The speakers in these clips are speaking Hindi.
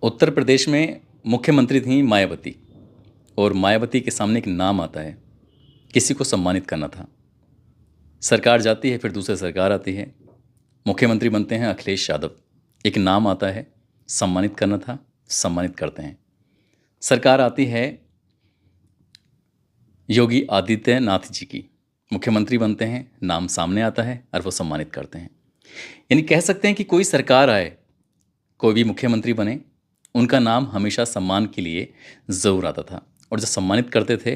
उत्तर प्रदेश में मुख्यमंत्री थीं मायावती। और मायावती के सामने एक नाम आता है, किसी को सम्मानित करना था। सरकार जाती है, फिर दूसरी सरकार आती है, मुख्यमंत्री बनते हैं अखिलेश यादव। एक नाम आता है, सम्मानित करना था, सम्मानित करते हैं। सरकार आती है योगी आदित्यनाथ जी की, मुख्यमंत्री बनते हैं, नाम सामने आता है और वो सम्मानित करते हैं। यानी कह सकते हैं कि कोई सरकार आए, कोई भी मुख्यमंत्री बने, उनका नाम हमेशा सम्मान के लिए ज़रूर आता था। और जब सम्मानित करते थे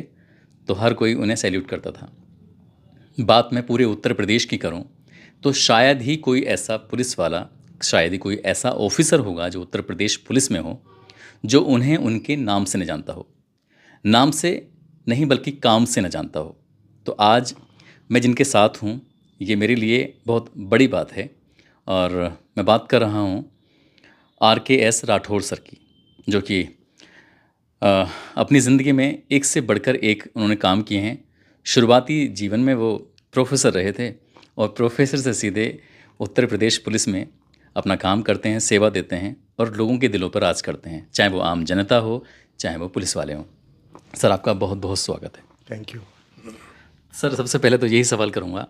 तो हर कोई उन्हें सैल्यूट करता था। बात मैं पूरे उत्तर प्रदेश की करूं तो शायद ही कोई ऐसा पुलिस वाला, शायद ही कोई ऐसा ऑफिसर होगा जो उत्तर प्रदेश पुलिस में हो, जो उन्हें उनके नाम से न जानता हो। नाम से नहीं बल्कि काम से न जानता हो। तो आज मैं जिनके साथ हूँ, ये मेरे लिए बहुत बड़ी बात है। और मैं बात कर रहा हूँ RKS राठौर सर की, जो कि अपनी ज़िंदगी में एक से बढ़कर एक उन्होंने काम किए हैं। शुरुआती जीवन में वो प्रोफेसर रहे थे और प्रोफेसर से सीधे उत्तर प्रदेश पुलिस में अपना काम करते हैं, सेवा देते हैं और लोगों के दिलों पर राज करते हैं, चाहे वो आम जनता हो, चाहे वो पुलिस वाले हों। सर, आपका बहुत बहुत स्वागत है। Thank you. सर, सबसे पहले तो यही सवाल करूँगा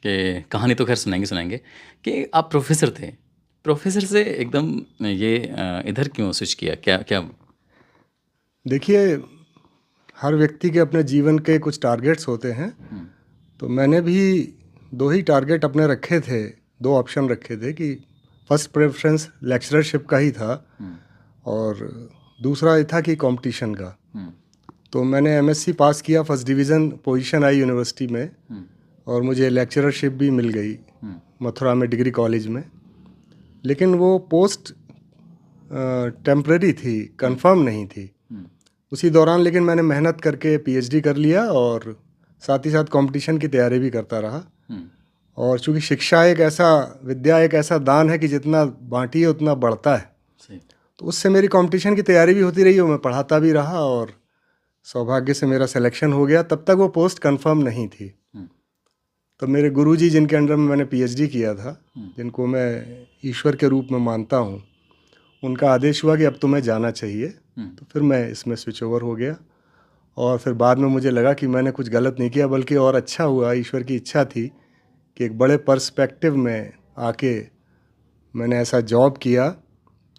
कि कहानी तो खैर सुनाएंगे कि आप प्रोफेसर थे, प्रोफेसर से एकदम ये इधर क्यों स्विच किया? क्या क्या? देखिए, हर व्यक्ति के अपने जीवन के कुछ टारगेट्स होते हैं। तो मैंने भी दो ही टारगेट अपने रखे थे, दो ऑप्शन रखे थे कि फर्स्ट प्रेफरेंस लेक्चरशिप का ही था और दूसरा ये था कि कंपटीशन का। तो मैंने MSc पास किया, first division position I university में और मुझे लेक्चरशिप भी मिल गई मथुरा में डिग्री कॉलेज में। लेकिन वो पोस्ट टेम्परेरी थी, कंफर्म नहीं थी उसी दौरान। लेकिन मैंने मेहनत करके PhD कर लिया और साथ ही साथ कंपटीशन की तैयारी भी करता रहा। और चूँकि शिक्षा विद्या एक ऐसा दान है कि जितना बांटिए उतना बढ़ता है। सही। तो उससे मेरी कंपटीशन की तैयारी भी होती रही और मैं पढ़ाता भी रहा और सौभाग्य से मेरा सिलेक्शन हो गया। तब तक वो पोस्ट कंफर्म नहीं थी। तो मेरे गुरुजी, जिनके अंडर में मैंने PhD किया था, जिनको मैं ईश्वर के रूप में मानता हूँ, उनका आदेश हुआ कि अब तुम्हें जाना चाहिए। तो फिर मैं इसमें स्विच ओवर हो गया और फिर बाद में मुझे लगा कि मैंने कुछ गलत नहीं किया, बल्कि और अच्छा हुआ। ईश्वर की इच्छा थी कि एक बड़े पर्सपेक्टिव में आके मैंने ऐसा जॉब किया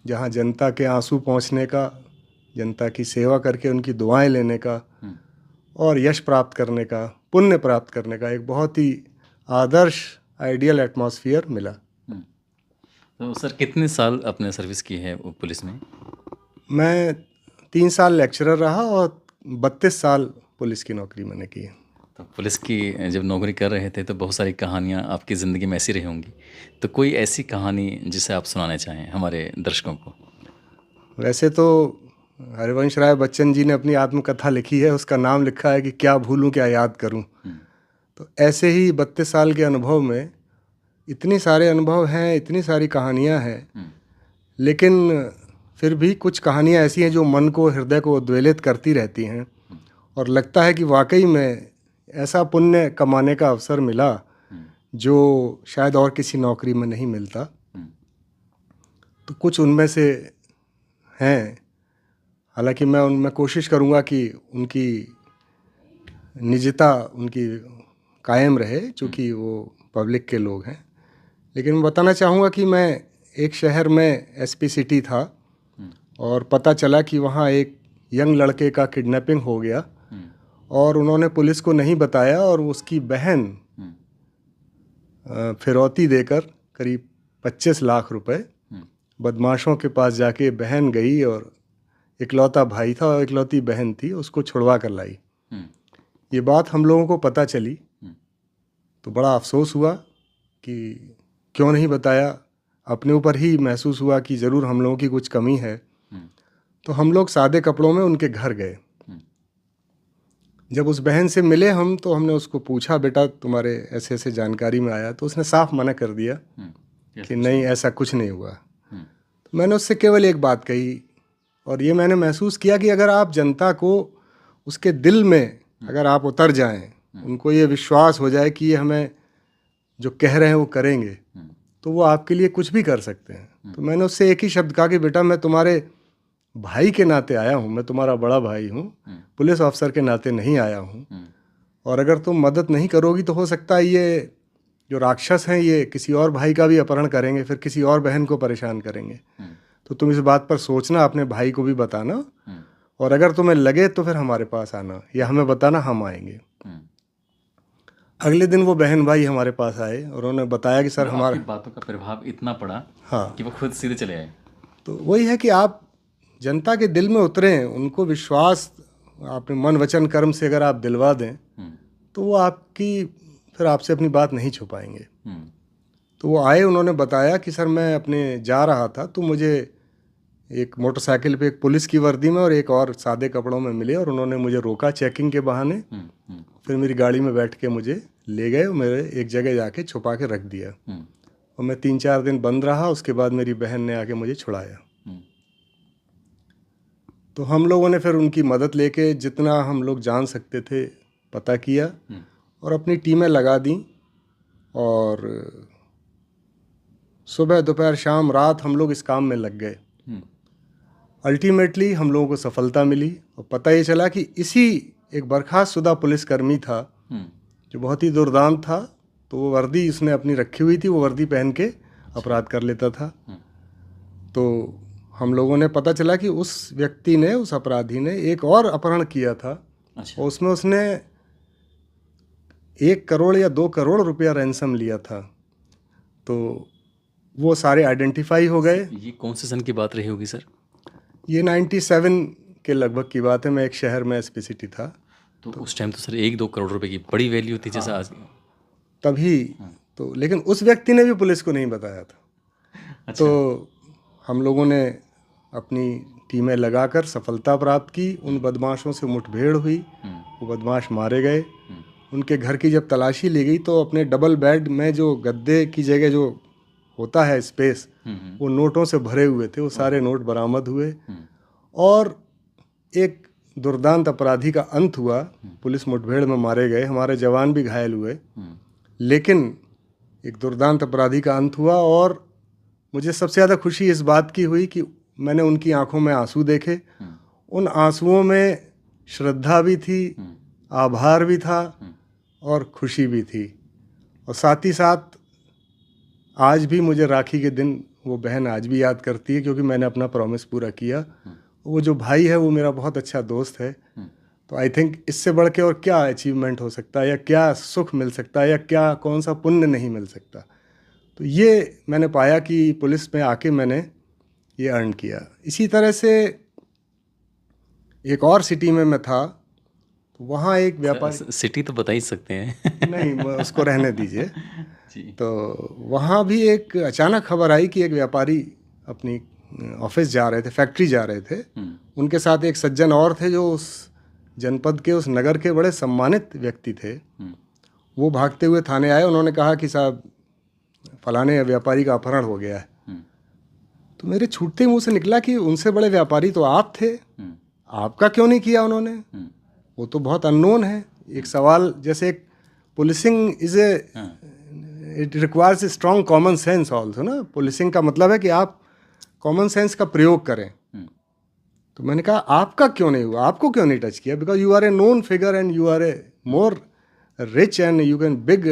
जहाँ जनता के आंसू पहुँचने का, जनता की सेवा करके उनकी दुआएं लेने का और यश प्राप्त करने का, पुण्य प्राप्त करने का एक बहुत ही आदर्श आइडियल एटमॉस्फेयर मिला। तो सर, कितने साल अपने सर्विस की है वो पुलिस में? मैं 3 साल लेक्चरर रहा और 32 साल पुलिस की नौकरी मैंने की। तो पुलिस की जब नौकरी कर रहे थे तो बहुत सारी कहानियाँ आपकी ज़िंदगी में ऐसी रही होंगी। तो कोई ऐसी कहानी जिसे आप सुनाना चाहें हमारे दर्शकों को? वैसे तो हरिवंश राय बच्चन जी ने अपनी आत्मकथा लिखी है, उसका नाम लिखा है कि क्या भूलूं क्या याद करूं। तो ऐसे ही 32 साल के अनुभव में इतनी सारे अनुभव हैं, इतनी सारी कहानियां हैं। लेकिन फिर भी कुछ कहानियां ऐसी हैं जो मन को, हृदय को उद्वेलित करती रहती हैं और लगता है कि वाकई में ऐसा पुण्य कमाने का अवसर मिला जो शायद और किसी नौकरी में नहीं मिलता। तो कुछ उनमें से हैं। हालांकि मैं उनमें कोशिश करूंगा कि उनकी निजता उनकी कायम रहे, चूँकि वो पब्लिक के लोग हैं। लेकिन मैं बताना चाहूँगा कि मैं एक शहर में SP सिटी था और पता चला कि वहाँ एक यंग लड़के का किडनैपिंग हो गया और उन्होंने पुलिस को नहीं बताया और उसकी बहन फिरौती देकर करीब 25 लाख रुपए बदमाशों के पास जाके बहन गई और इकलौता भाई था और इकलौती बहन थी, उसको छुड़वा कर लाई। ये बात हम लोगों को पता चली तो बड़ा अफसोस हुआ कि क्यों नहीं बताया। अपने ऊपर ही महसूस हुआ कि ज़रूर हम लोगों की कुछ कमी है। तो हम लोग सादे कपड़ों में उनके घर गए। जब उस बहन से मिले हम, तो हमने उसको पूछा, बेटा तुम्हारे ऐसे ऐसे जानकारी में आया। तो उसने साफ मना कर दिया कि नहीं, ऐसा कुछ नहीं हुआ। तो मैंने उससे केवल एक बात कही और ये मैंने महसूस किया कि अगर आप जनता को उसके दिल में अगर आप उतर जाएं, उनको ये विश्वास हो जाए कि ये हमें जो कह रहे हैं वो करेंगे, तो वो आपके लिए कुछ भी कर सकते हैं। तो मैंने उससे एक ही शब्द कहा कि बेटा मैं तुम्हारे भाई के नाते आया हूँ, मैं तुम्हारा बड़ा भाई हूँ, पुलिस ऑफिसर के नाते नहीं आया हूँ। और अगर तुम मदद नहीं करोगी तो हो सकता है ये जो राक्षस हैं ये किसी और भाई का भी अपहरण करेंगे, फिर किसी और बहन को परेशान करेंगे। तो तुम इस बात पर सोचना, अपने भाई को भी बताना, और अगर तुम्हें लगे तो फिर हमारे पास आना या हमें बताना, हम आएंगे। अगले दिन वो बहन भाई हमारे पास आए और उन्होंने बताया कि सर हमारा, आपकी बातों का प्रभाव इतना पड़ा हाँ, कि वो खुद सीधे चले आए। तो वही है कि आप जनता के दिल में उतरें, उनको विश्वास अपने मन वचन कर्म से अगर आप दिलवा दें तो वो आपकी फिर आपसे अपनी बात नहीं छुपाएंगे। तो वो आए, उन्होंने बताया कि सर मैं अपने जा रहा था तो मुझे एक मोटरसाइकिल पे एक पुलिस की वर्दी में और एक और सादे कपड़ों में मिले, और उन्होंने मुझे रोका चेकिंग के बहाने, फिर मेरी गाड़ी में बैठ के मुझे ले गए और मेरे एक जगह जाके छुपा के रख दिया। और मैं 3-4 दिन बंद रहा, उसके बाद मेरी बहन ने आके मुझे छुड़ाया। तो हम लोगों ने फिर उनकी मदद लेके जितना हम लोग जान सकते थे पता किया और अपनी टीमें लगा दी, और सुबह दोपहर शाम रात हम लोग इस काम में लग गए। अल्टीमेटली हम लोगों को सफलता मिली और पता ये चला कि इसी एक बर्खास्तशुदा पुलिसकर्मी था जो बहुत ही दुर्दांत था, तो वो वर्दी उसने अपनी रखी हुई थी, वो वर्दी पहन के अपराध कर लेता था। तो हम लोगों ने पता चला कि उस व्यक्ति ने, उस अपराधी ने एक और अपहरण किया था। अच्छा। और उसमें उसने 1 करोड़ या 2 करोड़ रुपया रैंसम लिया था। तो वो सारे आइडेंटिफाई हो गए। ये कौन से सन की बात रही होगी सर? ये 97 के लगभग की बात है। मैं एक शहर में एसपी सिटी था। तो उस टाइम तो सर 1-2 करोड़ रुपए की बड़ी वैल्यू थी, जैसा आज। तभी तो, लेकिन उस व्यक्ति ने भी पुलिस को नहीं बताया था। अच्छा। तो हम लोगों ने अपनी टीमें लगाकर सफलता प्राप्त की। उन बदमाशों से मुठभेड़ हुई, वो बदमाश मारे गए। उनके घर की जब तलाशी ली गई तो अपने डबल बेड में जो गद्दे की जगह जो होता है स्पेस, वो नोटों से भरे हुए थे। वो सारे नोट बरामद हुए और एक दुर्दांत अपराधी का अंत हुआ। पुलिस मुठभेड़ में मारे गए, हमारे जवान भी घायल हुए, लेकिन एक दुर्दांत अपराधी का अंत हुआ। और मुझे सबसे ज़्यादा खुशी इस बात की हुई कि मैंने उनकी आंखों में आंसू देखे। उन आंसुओं में श्रद्धा भी थी, आभार भी था और खुशी भी थी। और साथ ही साथ आज भी मुझे राखी के दिन वो बहन आज भी याद करती है, क्योंकि मैंने अपना प्रॉमिस पूरा किया। वो जो भाई है वो मेरा बहुत अच्छा दोस्त है। तो आई थिंक इससे बढ़ के और क्या अचीवमेंट हो सकता है, या क्या सुख मिल सकता है, या क्या कौन सा पुण्य नहीं मिल सकता। तो ये मैंने पाया कि पुलिस में आके मैंने ये अर्न किया। इसी तरह से एक और सिटी में मैं था, तो वहाँ एक व्यापारी, सिटी तो बता ही सकते हैं। नहीं उसको रहने दीजिए। जी। तो वहाँ भी एक अचानक खबर आई कि एक व्यापारी अपनी ऑफिस जा रहे थे, फैक्ट्री जा रहे थे। उनके साथ एक सज्जन और थे जो उस जनपद के, उस नगर के बड़े सम्मानित व्यक्ति थे। वो भागते हुए थाने आए। उन्होंने कहा कि साहब फलाने व्यापारी का अपहरण हो गया है। तो मेरे छूटते मुंह से निकला कि उनसे बड़े व्यापारी तो आप थे, आपका क्यों नहीं किया उन्होंने? वो तो बहुत अननोन है। एक सवाल, जैसे एक policing is a, it requires a strong common sense also ना। पुलिसिंग का मतलब है कि आप कॉमन सेंस का प्रयोग करें। तो मैंने कहा आपका क्यों नहीं हुआ, आपको क्यों नहीं टच किया? Because you are a known figure and you are a more rich and you can big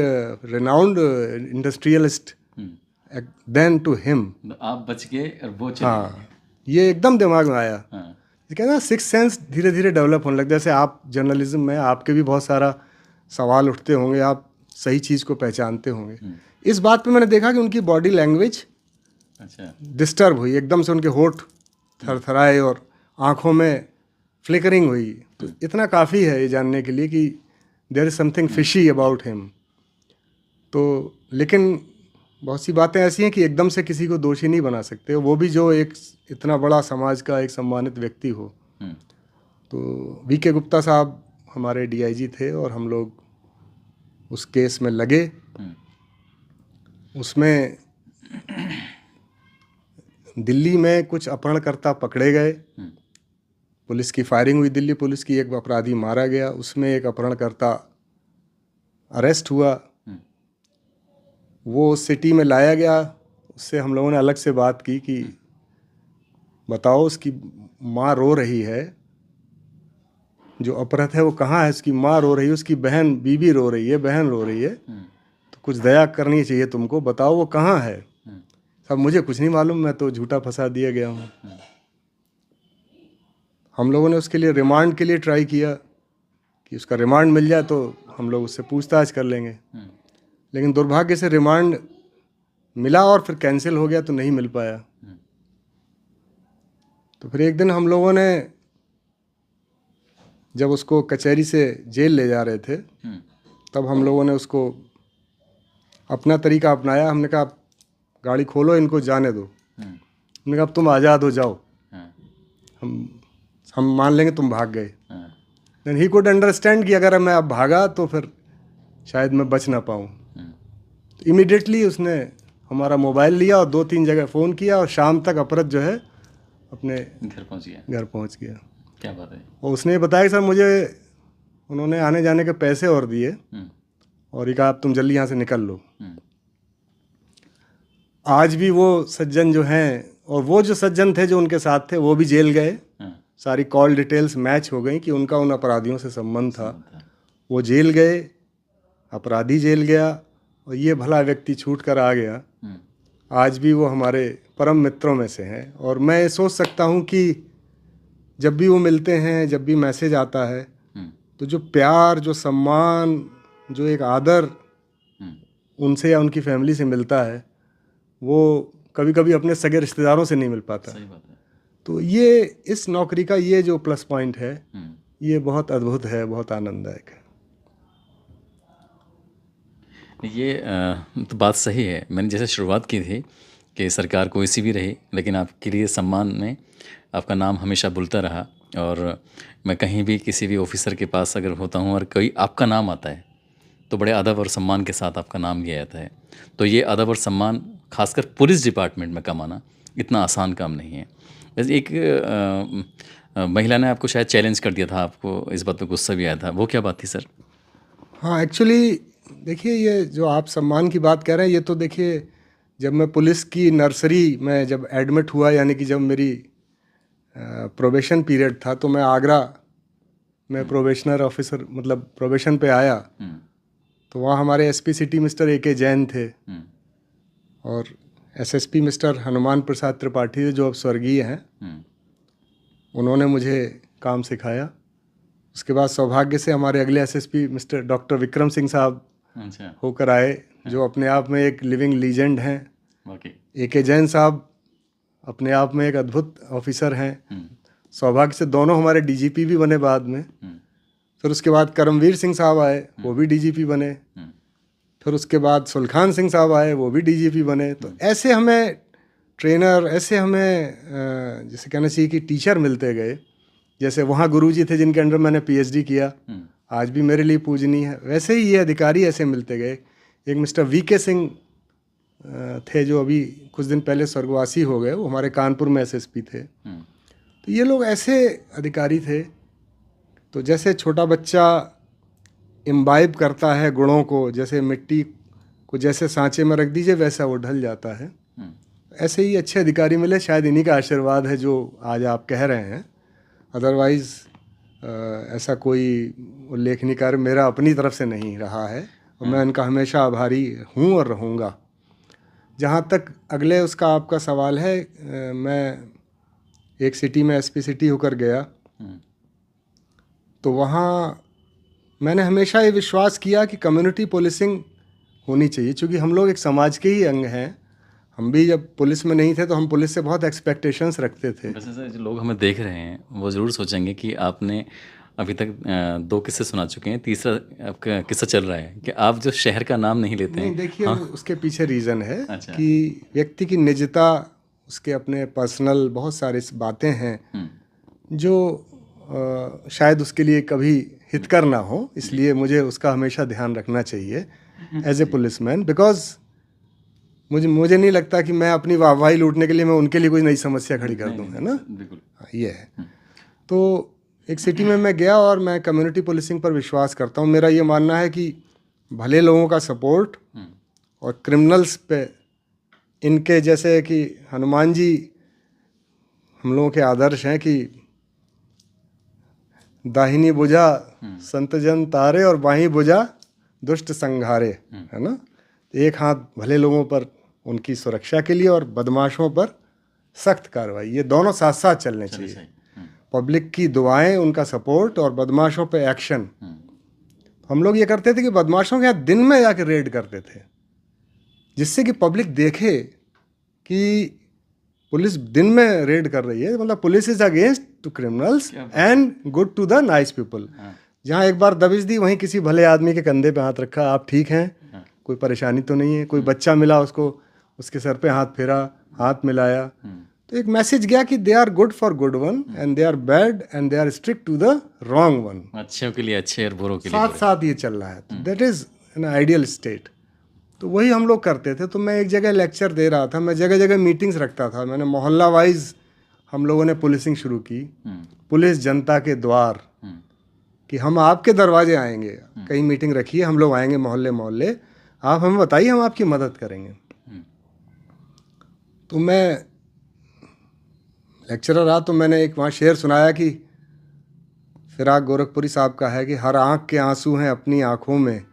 renowned industrialist than to him. आप बच गए और वो चले। हाँ, ये एकदम दिमाग में आया। ये कहना सिक्स सेंस धीरे धीरे डेवलप होने लग। जैसे आप जर्नलिज्म में आपके भी बहुत सारा सवाल उठते होंगे, आप सही चीज़ को पहचानते होंगे। इस बात पे मैंने देखा कि उनकी बॉडी लैंग्वेज डिस्टर्ब हुई, एकदम से उनके होठ थरथराए और आंखों में फ्लिकरिंग हुई। तो इतना काफ़ी है ये जानने के लिए कि there is something fishy about him. तो लेकिन बहुत सी बातें ऐसी हैं कि एकदम से किसी को दोषी नहीं बना सकते, वो भी जो एक इतना बड़ा समाज का एक सम्मानित व्यक्ति हो। तो वी के गुप्ता साहब हमारे डीआईजी थे और हम लोग उस केस में लगे। उसमें दिल्ली में कुछ अपहरणकर्ता पकड़े गए, पुलिस की फायरिंग हुई, दिल्ली पुलिस की, एक अपराधी मारा गया, उसमें एक अपहरणकर्ता अरेस्ट हुआ। वो सिटी में लाया गया, उससे हम लोगों ने अलग से बात की कि बताओ उसकी माँ रो रही है, जो अपहृत है वो कहाँ है, उसकी माँ रो रही है, उसकी बहन बीबी रो रही है, बहन रो रही है, तो कुछ दया करनी चाहिए तुमको, बताओ वो कहाँ है। सब मुझे कुछ नहीं मालूम, मैं तो झूठा फंसा दिया गया हूँ। हम लोगों ने उसके लिए रिमांड के लिए ट्राई किया कि उसका रिमांड मिल जाए तो हम लोग उससे पूछताछ कर लेंगे, लेकिन दुर्भाग्य से रिमांड मिला और फिर कैंसिल हो गया, तो नहीं मिल पाया। तो फिर एक दिन हम लोगों ने जब उसको कचहरी से जेल ले जा रहे थे, तब हम लोगों ने उसको अपना तरीका अपनाया। हमने कहा गाड़ी खोलो, इनको जाने दो। हमने कहा अब तुम आज़ाद हो जाओ, हम मान लेंगे तुम भाग गए। देन ही कुड अंडरस्टैंड कि अगर मैं अब भागा तो फिर शायद मैं बच ना पाऊँ। तो इमीडिएटली उसने हमारा मोबाइल लिया और 2-3 जगह फ़ोन किया, और शाम तक अपहृत जो है अपने घर पहुंच गया। क्या बात है। और उसने बताया कि सर मुझे उन्होंने आने जाने के पैसे और दिए, और ये कहा अब तुम जल्दी यहाँ से निकल लो। आज भी वो सज्जन जो हैं, और वो जो सज्जन थे जो उनके साथ थे, वो भी जेल गए। सारी कॉल डिटेल्स मैच हो गई कि उनका उन अपराधियों से संबंध था। वो जेल गए, अपराधी जेल गया, और ये भला व्यक्ति छूट कर आ गया। आज भी वो हमारे परम मित्रों में से हैं। और मैं सोच सकता हूँ कि जब भी वो मिलते हैं, जब भी मैसेज आता है, तो जो प्यार, जो सम्मान, जो एक आदर उनसे या उनकी फैमिली से मिलता है, वो कभी कभी अपने सगे रिश्तेदारों से नहीं मिल पाता। सही बात है। तो ये इस नौकरी का ये जो प्लस पॉइंट है, ये बहुत अद्भुत है, बहुत आनंददायक है। ये तो बात सही है। मैंने जैसे शुरुआत की थी कि सरकार कोई सी भी रही, लेकिन आपके लिए सम्मान में आपका नाम हमेशा बुलता रहा। और मैं कहीं भी किसी भी ऑफिसर के पास अगर होता हूँ और कोई आपका नाम आता है, तो बड़े अदब और सम्मान के साथ आपका नाम लिया जाता है। तो ये अदब और सम्मान खासकर पुलिस डिपार्टमेंट में कमाना इतना आसान काम नहीं है। वैसे एक महिला ने आपको शायद चैलेंज कर दिया था, आपको इस बात पे गुस्सा भी आया था, वो क्या बात थी सर? हाँ, एक्चुअली देखिए, ये जो आप सम्मान की बात कह रहे हैं, ये तो देखिए, जब मैं पुलिस की नर्सरी में जब एडमिट हुआ, यानी कि जब मेरी प्रोबेशन पीरियड था, तो मैं आगरा में प्रोबेशनर ऑफिसर मतलब प्रोबेशन पे आया। तो वहाँ हमारे SP city mister AK Jain थे, और SSP मिस्टर हनुमान प्रसाद त्रिपाठी जो अब स्वर्गीय हैं। उन्होंने मुझे काम सिखाया। उसके बाद सौभाग्य से हमारे अगले SSP mister doctor Vikram Singh साहब होकर आए, जो अपने आप में एक लिविंग लीजेंड हैं। AK जैन साहब अपने आप में एक अद्भुत ऑफिसर हैं। सौभाग्य से दोनों हमारे DGP भी बने बाद में। फिर उसके बाद करमवीर सिंह साहब आए, वो भी DGP बने। फिर उसके बाद सुलखान सिंह साहब आए, वो भी DGP बने। तो ऐसे हमें ट्रेनर, ऐसे हमें जैसे कहना चाहिए कि टीचर मिलते गए। जैसे वहाँ गुरुजी थे जिनके अंडर मैंने PhD किया, आज भी मेरे लिए पूजनीय है। वैसे ही ये अधिकारी ऐसे मिलते गए। एक मिस्टर VK सिंह थे, जो अभी कुछ दिन पहले स्वर्गवासी हो गए, वो हमारे कानपुर में SSP थे। तो ये लोग ऐसे अधिकारी थे। तो जैसे छोटा बच्चा इम्बाइब करता है गुणों को, जैसे मिट्टी को जैसे सांचे में रख दीजिए वैसा वो ढल जाता है। ऐसे ही अच्छे अधिकारी मिले, शायद इन्हीं का आशीर्वाद है जो आज आप कह रहे हैं। अदरवाइज़ ऐसा कोई उल्लेखनीय कार्य मेरा अपनी तरफ से नहीं रहा है, और मैं इनका हमेशा आभारी हूँ और रहूँगा। जहाँ तक अगले उसका आपका सवाल है, मैं एक सिटी में SP सिटी होकर गया, तो वहाँ मैंने हमेशा ये विश्वास किया कि कम्युनिटी पुलिसिंग होनी चाहिए, क्योंकि हम लोग एक समाज के ही अंग हैं। हम भी जब पुलिस में नहीं थे तो हम पुलिस से बहुत एक्सपेक्टेशंस रखते थे। वैसे सर, जो लोग हमें देख रहे हैं वो ज़रूर सोचेंगे कि आपने अभी तक 2 किस्से सुना चुके हैं, तीसरा आपका किस्सा चल रहा है कि आप जो शहर का नाम नहीं लेते हैं। नहीं, देखिए, उसके पीछे रीज़न है अच्छा। कि व्यक्ति की निजता, उसके अपने पर्सनल बहुत सारी बातें हैं जो शायद उसके लिए कभी हितकर ना हो, इसलिए मुझे उसका हमेशा ध्यान रखना चाहिए एज ए पुलिसमैन। बिकॉज मुझे नहीं लगता कि मैं अपनी वाहवाही लूटने के लिए मैं उनके लिए कोई नई समस्या खड़ी कर दूं, है ना। बिल्कुल। ये है। तो एक सिटी में मैं गया और मैं कम्युनिटी पुलिसिंग पर विश्वास करता हूँ। मेरा ये मानना है कि भले लोगों का सपोर्ट और क्रिमिनल्स पे, इनके जैसे कि हनुमान जी हम लोगों के आदर्श हैं कि दाहिनी भुजा संत जन तारे और बाहीं भुजा दुष्ट संघारे, है ना। एक हाथ भले लोगों पर उनकी सुरक्षा के लिए और बदमाशों पर सख्त कार्रवाई, ये दोनों साथ साथ चलने चाहिए। पब्लिक की दुआएं, उनका सपोर्ट और बदमाशों पे एक्शन। हम लोग ये करते थे कि बदमाशों के यहाँ दिन में जाकर रेड करते थे, जिससे कि पब्लिक देखे कि पुलिस दिन में रेड कर रही है, मतलब police is against to criminals and good to the nice people. जहाँ एक बार दबिश दी वहीं किसी भले आदमी के कंधे पे हाथ रखा, आप ठीक हैं, कोई परेशानी तो नहीं है। कोई बच्चा मिला, उसको उसके सर पे हाथ फेरा, हाथ मिलाया, तो एक मैसेज गया कि they are good for good one and they are bad and they are strict to the wrong one. अच्छे के लिए अच्छे और बुरों के लिए साथ साथ ये चल रहा है। That is an ideal state. तो वही हम लोग करते थे। तो मैं एक जगह लेक्चर दे रहा था, मैं जगह जगह मीटिंग्स रखता था। मैंने मोहल्ला वाइज हम लोगों ने पुलिसिंग शुरू की, पुलिस जनता के द्वार, कि हम आपके दरवाजे आएंगे। कई मीटिंग रखी है, हम लोग आएंगे मोहल्ले मोहल्ले, आप हमें बताइए, हम आपकी मदद करेंगे। तो मैं लेक्चरर रहा, तो मैंने एक वहाँ शेर सुनाया कि फिराक गोरखपुरी साहब का है कि हर आँख के आंसू हैं अपनी आँखों में,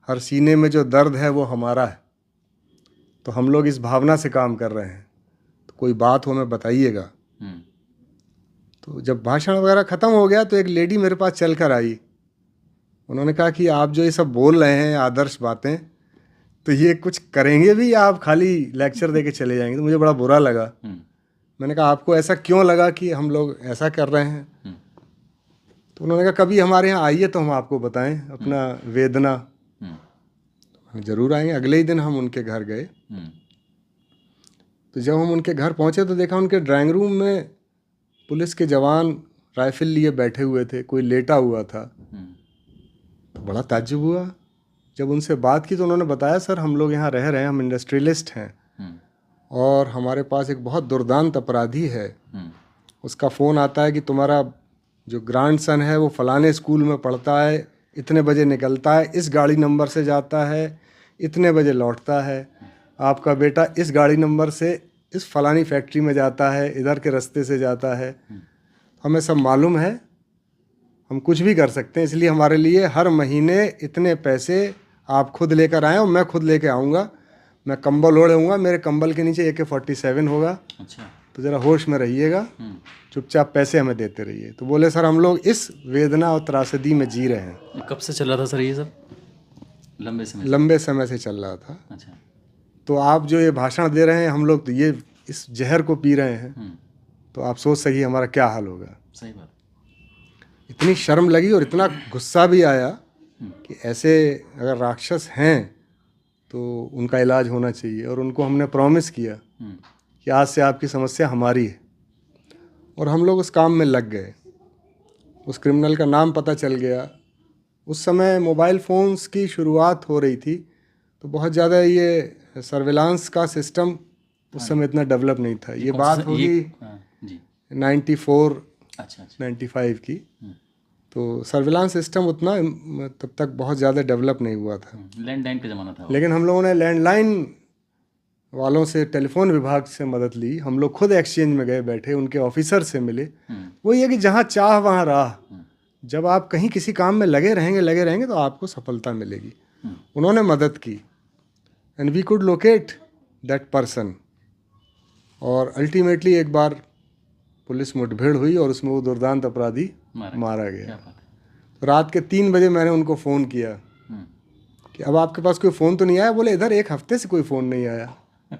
हर सीने में जो दर्द है वो हमारा है। तो हम लोग इस भावना से काम कर रहे हैं, तो कोई बात हो हमें बताइएगा। तो जब भाषण वगैरह ख़त्म हो गया तो एक लेडी मेरे पास चल कर आई। उन्होंने कहा कि आप जो ये सब बोल रहे हैं आदर्श बातें, तो ये कुछ करेंगे भी या आप खाली लेक्चर दे के चले जाएंगे? तो मुझे बड़ा बुरा लगा। मैंने कहा आपको ऐसा क्यों लगा कि हम लोग ऐसा कर रहे हैं? तो उन्होंने कहा कभी हमारे यहाँ आइए तो हम आपको बताएं अपना वेदना। ज़रूर आएंगे। अगले ही दिन हम उनके घर गए। तो जब हम उनके घर पहुँचे तो देखा उनके ड्राइंग रूम में पुलिस के जवान राइफल लिए बैठे हुए थे, कोई लेटा हुआ था। तो बड़ा ताज्जुब हुआ। जब उनसे बात की तो उन्होंने बताया सर हम लोग यहाँ रह रहे हैं, हम इंडस्ट्रियलिस्ट हैं और हमारे पास एक बहुत दुर्दांत अपराधी है। उसका फ़ोन आता है कि तुम्हारा जो ग्रैंड सन है वो फलाने स्कूल में पढ़ता है, इतने बजे निकलता है, इस गाड़ी नंबर से जाता है, इतने बजे लौटता है। आपका बेटा इस गाड़ी नंबर से इस फलानी फैक्ट्री में जाता है, इधर के रास्ते से जाता है। हमें सब मालूम है, हम कुछ भी कर सकते हैं। इसलिए हमारे लिए हर महीने इतने पैसे आप खुद लेकर आएँ और मैं खुद लेके आऊँगा। मैं कंबल ओढ़ूँगा, मेरे कंबल के नीचे AK-47 होगा। अच्छा। तो ज़रा होश में रहिएगा, चुपचाप पैसे हमें देते रहिए। तो बोले सर हम लोग इस वेदना और त्रासदी में जी रहे हैं। कब से चल रहा था सर ये सब? लंबे समय से चल रहा था। अच्छा। तो आप जो ये भाषण दे रहे हैं, हम लोग तो ये इस जहर को पी रहे हैं, तो आप सोच सकिए हमारा क्या हाल होगा। सही बात। इतनी शर्म लगी और इतना गुस्सा भी आया कि ऐसे अगर राक्षस हैं तो उनका इलाज होना चाहिए। और उनको हमने प्रॉमिस किया कि आज से आपकी समस्या हमारी है। और हम लोग उस काम में लग गए। उस क्रिमिनल का नाम पता चल गया। उस समय मोबाइल फ़ोन्स की शुरुआत हो रही थी, तो बहुत ज़्यादा ये सर्विलांस का सिस्टम उस समय इतना डेवलप नहीं था। ये बात होगी 94 95 की। तो सर्विलांस सिस्टम उतना तब तक बहुत ज़्यादा डेवलप नहीं हुआ था। लैंडलाइन का ज़माना था। लेकिन हम लोगों ने लैंडलाइन वालों से, टेलीफोन विभाग से मदद ली। हम लोग खुद एक्सचेंज में गए, बैठे उनके ऑफिसर से मिले। वही है कि जहाँ चाह वहाँ राह। जब आप कहीं किसी काम में लगे रहेंगे तो आपको सफलता मिलेगी। उन्होंने मदद की and we could locate that person. और अल्टीमेटली एक बार पुलिस मुठभेड़ हुई और उसमें वो दुर्दांत अपराधी मारा गया। तो रात के 3 बजे मैंने उनको फ़ोन किया कि अब आपके पास कोई फ़ोन तो नहीं आया? बोले इधर 1 हफ्ते से कोई फ़ोन नहीं आया।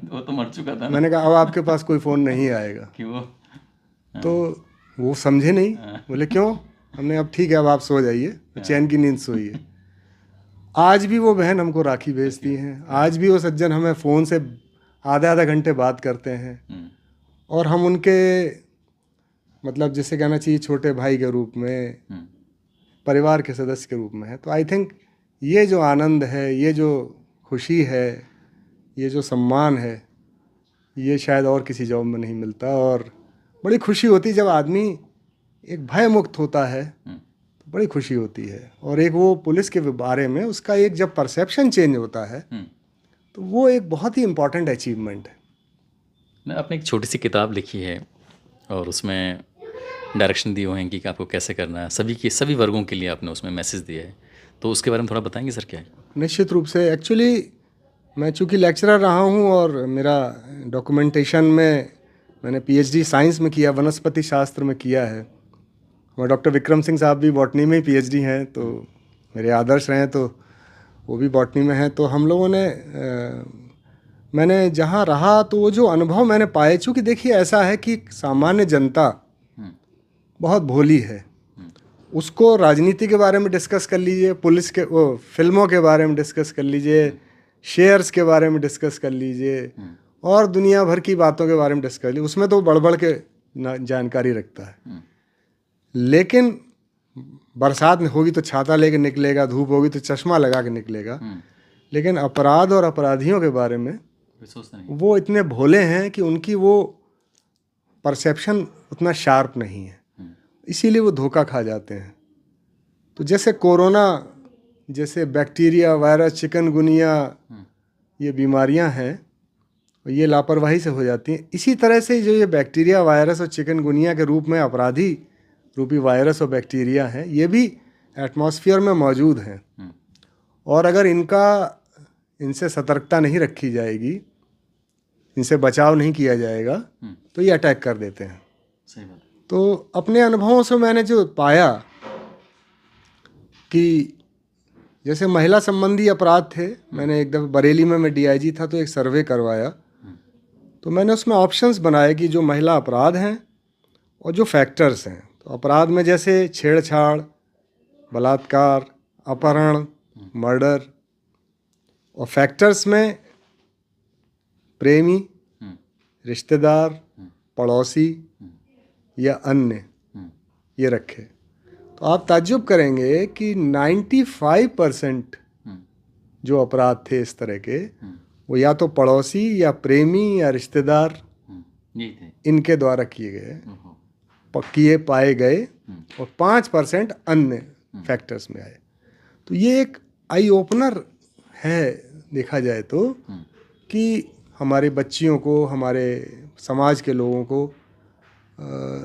वो तो मर चुका था। मैंने कहा अब आपके पास कोई फ़ोन नहीं आएगा। क्यों? तो वो समझे नहीं। बोले क्यों? हमने अब ठीक है, अब आप सो जाइए, चैन की नींद सोइए। आज भी वो बहन हमको राखी भेजती हैं। आज भी वो सज्जन हमें फ़ोन से आधा घंटे बात करते हैं। और हम उनके मतलब जिसे कहना चाहिए छोटे भाई के रूप में, परिवार के सदस्य के रूप में है। तो आई थिंक ये जो आनंद है, ये जो खुशी है, ये जो सम्मान है, ये शायद और किसी जॉब में नहीं मिलता। और बड़ी खुशी होती है जब आदमी एक भय मुक्त होता है, तो बड़ी खुशी होती है। और एक वो पुलिस के बारे में उसका एक जब परसेप्शन चेंज होता है, तो वो एक बहुत ही इम्पॉर्टेंट अचीवमेंट है। आपने एक छोटी सी किताब लिखी है और उसमें डायरेक्शन दिए हुए हैं कि आपको कैसे करना है, सभी वर्गों के लिए आपने उसमें मैसेज दिया है। तो उसके बारे में थोड़ा बताएंगे सर, क्या है? निश्चित रूप से। एक्चुअली मैं चूँकि लेक्चरर रहा हूँ और मेरा डॉक्यूमेंटेशन में मैंने पीएचडी साइंस में किया, वनस्पति शास्त्र में किया है। हमारे डॉक्टर विक्रम सिंह साहब भी बॉटनी में ही पीएचडी हैं, तो मेरे आदर्श रहे, तो वो भी बॉटनी में हैं। तो हम लोगों ने मैंने जहाँ रहा तो वो जो अनुभव मैंने पाए, चूँकि देखिए ऐसा है कि सामान्य जनता बहुत भोली है, उसको राजनीति के बारे में डिस्कस कर लीजिए, पुलिस के वो फिल्मों के बारे में डिस्कस कर लीजिए, शेयर्स के बारे में डिस्कस कर लीजिए, और दुनिया भर की बातों के बारे में डिस्कस कर लीजिए, उसमें तो बढ़ बढ़ के जानकारी रखता है। लेकिन बरसात होगी तो छाता लेके निकलेगा, धूप होगी तो चश्मा लगा के निकलेगा। लेकिन अपराध और अपराधियों के बारे में वो इतने भोले हैं कि उनकी वो परसेप्शन उतना शार्प नहीं है, इसीलिए वो धोखा खा जाते हैं। तो जैसे कोरोना, जैसे बैक्टीरिया, वायरस, चिकनगुनिया, ये बीमारियां हैं, ये लापरवाही से हो जाती हैं। इसी तरह से जो ये बैक्टीरिया, वायरस और चिकनगुनिया के रूप में अपराधी रूपी वायरस और बैक्टीरिया हैं, ये भी एटमॉस्फेयर में मौजूद हैं। और अगर इनसे सतर्कता नहीं रखी जाएगी, इनसे बचाव नहीं किया जाएगा, तो ये अटैक कर देते हैं। सही बात। तो अपने अनुभवों से मैंने जो पाया कि जैसे महिला संबंधी अपराध थे, मैंने एक दफ़ा बरेली में मैं डीआईजी था तो एक सर्वे करवाया, तो मैंने उसमें ऑप्शंस बनाए कि जो महिला अपराध हैं और जो फैक्टर्स हैं। तो अपराध में जैसे छेड़छाड़, बलात्कार, अपहरण, मर्डर, और फैक्टर्स में प्रेमी, रिश्तेदार, पड़ोसी या अन्य, ये रखे। तो आप ताज्जुब करेंगे कि 95% जो अपराध थे इस तरह के, वो या तो पड़ोसी या प्रेमी या रिश्तेदार इनके द्वारा किए पाए गए, और 5% अन्य फैक्टर्स में आए। तो ये एक आई ओपनर है देखा जाए तो, कि हमारे बच्चियों को, हमारे समाज के लोगों को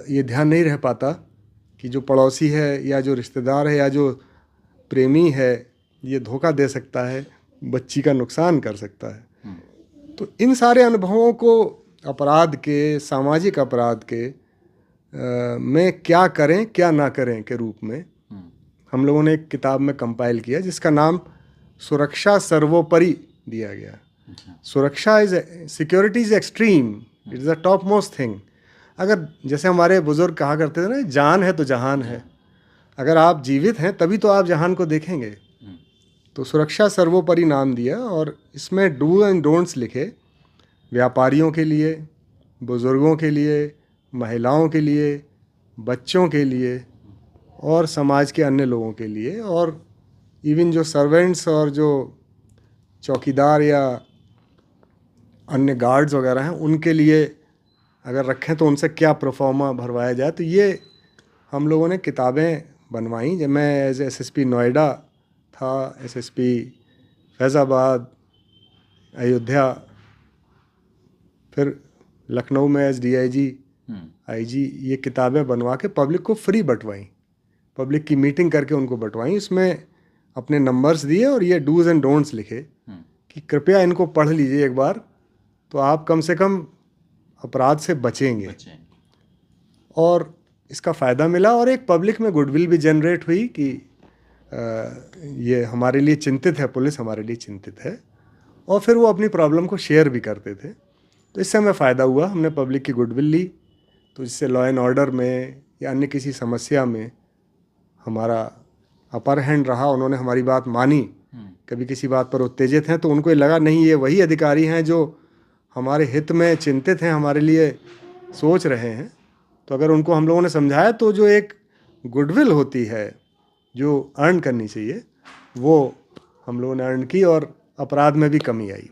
ये ध्यान नहीं रह पाता कि जो पड़ोसी है या जो रिश्तेदार है या जो प्रेमी है, ये धोखा दे सकता है, बच्ची का नुकसान कर सकता है। तो इन सारे अनुभवों को अपराध के, सामाजिक अपराध के में क्या करें क्या ना करें के रूप में हम लोगों ने एक किताब में कंपाइल किया, जिसका नाम सुरक्षा सर्वोपरि दिया गया। सुरक्षा security is extreme, it is the top most thing. अगर जैसे हमारे बुजुर्ग कहा करते थे ना, जान है तो जहान है। अगर आप जीवित हैं तभी तो आप जहान को देखेंगे। तो सुरक्षा सर्वोपरि नाम दिया, और इसमें डू एंड डोंट्स लिखे, व्यापारियों के लिए, बुजुर्गों के लिए, महिलाओं के लिए, बच्चों के लिए, और समाज के अन्य लोगों के लिए, और इवन जो सर्वेंट्स और जो चौकीदार या अन्य गार्ड्स वगैरह हैं, उनके लिए अगर रखें तो उनसे क्या प्रोफार्मा भरवाया जाए। तो ये हम लोगों ने किताबें बनवाई। जब मैं एज एसएसपी नोएडा था, एसएसपी फैज़ाबाद, अयोध्या, फिर लखनऊ में एज डीआईजी, आईजी, ये किताबें बनवा के पब्लिक को फ्री बंटवाई, पब्लिक की मीटिंग करके उनको बंटवाई। इसमें अपने नंबर्स दिए और ये डूज एंड डोंट्स लिखे कि कृपया इनको पढ़ लीजिए एक बार, तो आप कम से कम अपराध से बचेंगे। और इसका फ़ायदा मिला, और एक पब्लिक में गुडविल भी जनरेट हुई कि ये हमारे लिए चिंतित है, पुलिस हमारे लिए चिंतित है, और फिर वो अपनी प्रॉब्लम को शेयर भी करते थे। तो इससे हमें फ़ायदा हुआ, हमने पब्लिक की गुडविल ली, तो इससे लॉ एंड ऑर्डर में या अन्य किसी समस्या में हमारा अपर हैंड रहा। उन्होंने हमारी बात मानी, कभी किसी बात पर उत्तेजित हैं तो उनको लगा नहीं, ये वही अधिकारी हैं जो हमारे हित में चिंतित हैं, हमारे लिए सोच रहे हैं। तो अगर उनको हम लोगों ने समझाया तो जो एक गुडविल होती है जो अर्न करनी चाहिए, वो हम लोगों ने अर्न की, और अपराध में भी कमी आई।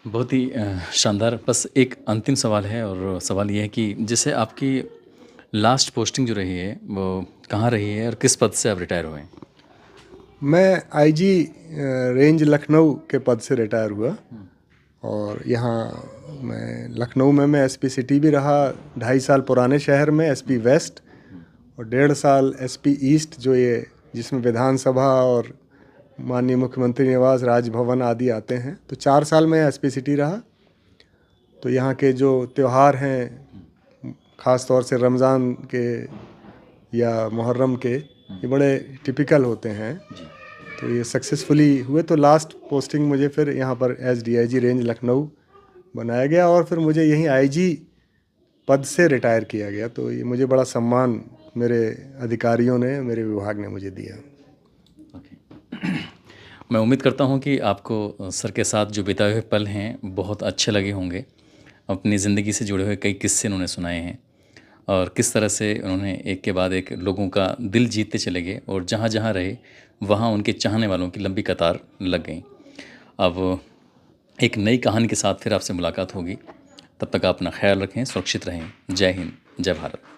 बहुत ही शानदार। बस एक अंतिम सवाल है, और सवाल ये है कि जैसे आपकी लास्ट पोस्टिंग जो रही है वो कहाँ रही है और किस पद से आप रिटायर हुए? मैं आईजी रेंज लखनऊ के पद से रिटायर हुआ, और यहाँ मैं लखनऊ में मैं एसपी सिटी भी रहा, 2.5 साल पुराने शहर में एसपी वेस्ट, और 1.5 साल एसपी ईस्ट, जो ये जिसमें विधानसभा और माननीय मुख्यमंत्री निवास, राजभवन आदि आते हैं। तो 4 साल में एसपी सिटी रहा। तो यहाँ के जो त्यौहार हैं, ख़ास तौर से रमज़ान के या मुहर्रम के, ये बड़े टिपिकल होते हैं। तो ये सक्सेसफुली हुए। तो लास्ट पोस्टिंग मुझे फिर यहाँ पर एस DIG रेंज लखनऊ बनाया गया और फिर मुझे यहीं IG पद से रिटायर किया गया। तो ये मुझे बड़ा सम्मान मेरे अधिकारियों ने, मेरे विभाग ने मुझे दिया। मैं उम्मीद करता हूँ कि आपको सर के साथ जो बिताए हुए पल हैं बहुत अच्छे लगे होंगे। अपनी ज़िंदगी से जुड़े हुए कई किस्से उन्होंने सुनाए हैं और किस तरह से उन्होंने एक के बाद एक लोगों का दिल जीतते चले गए और जहाँ जहाँ रहे वहाँ उनके चाहने वालों की लंबी कतार लग गई। अब एक नई कहानी के साथ फिर आपसे मुलाकात होगी। तब तक आप अपना ख्याल रखें, सुरक्षित रहें। जय हिंद, जय भारत।